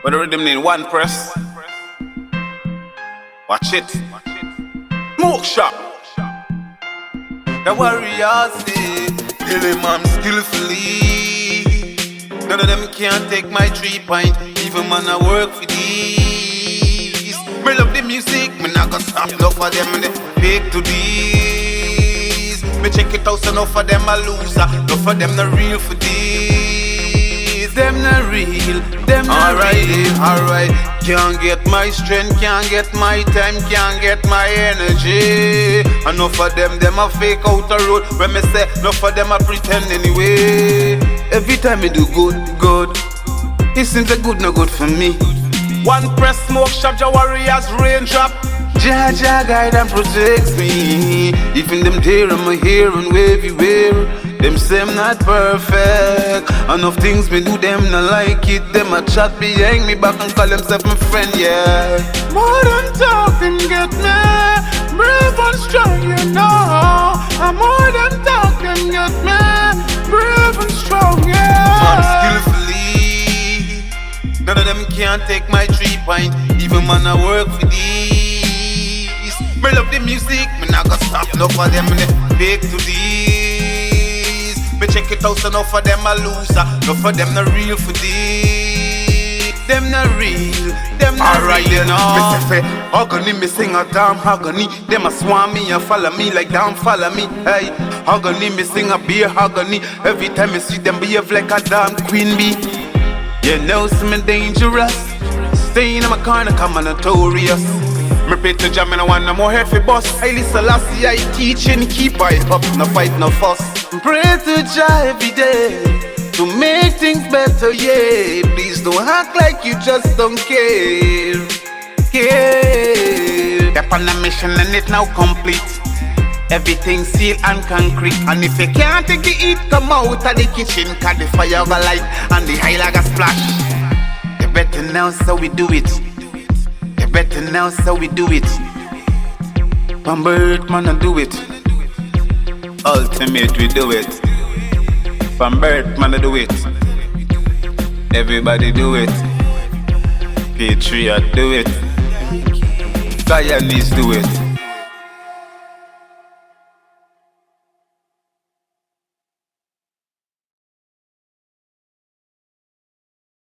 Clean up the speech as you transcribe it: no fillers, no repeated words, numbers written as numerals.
When the rhythm name OnePress. Watch it. Smoke shop. The warriors say, kill him I'm skillfully. None of them can take my 3 point. Even man I work for these. Me love the music, me not gonna stop. Enough of them and they fake to these. Me check it out, so enough of them a loser. Enough of them not real for these. Them not real, them not real. Alright, can't get my strength, can't get my time, can't get my energy. Enough of them a fake out the road. When me say, enough of them a pretend anyway. Every time me do good, it seems a good, no good for me. OnePress, smoke shop, the warriors raindrop. Jah guide and protects me. Even them there I'm here and everywhere. Them say I'm not perfect. Enough things me do, them not like it. Them a chat behind me back and call themselves my friend, yeah. More than talking get me brave and strong, you know. And more than talking get me brave and strong, yeah. Man skillfully, none of them can take my 3 point. Even man I work for these. Me love the music, me not gonna stop. Enough of them they fake to these. Me check it out, so enough of them a loser. Enough of them not real for these. Them not real, them not real, you know. Me say, agony, me sing a damn agony. Them a swarm me and follow me like damn follow me. Hey, agony, me sing a beer agony. Every time I see them behave like a damn queen bee. You know, some me dangerous. Staying in my corner, come on notorious. Me pay to jam and I want no more head for boss. I listen last year, I teach and keep I up. No fight, no fuss. Pray to Jah every day to make things better, yeah. Please don't act like you just don't care. Step on a mission and it now complete. Everything sealed and concrete. And if you can't take the heat, come out of the kitchen. Cause the fire over light and the high like a splash. You better now, so we do it. You better now, so we do it. From birth, man, I do it. Ultimate, we do it. From birth, man, I do it. Everybody do it. Paytriad, do it. Guyanese, do it.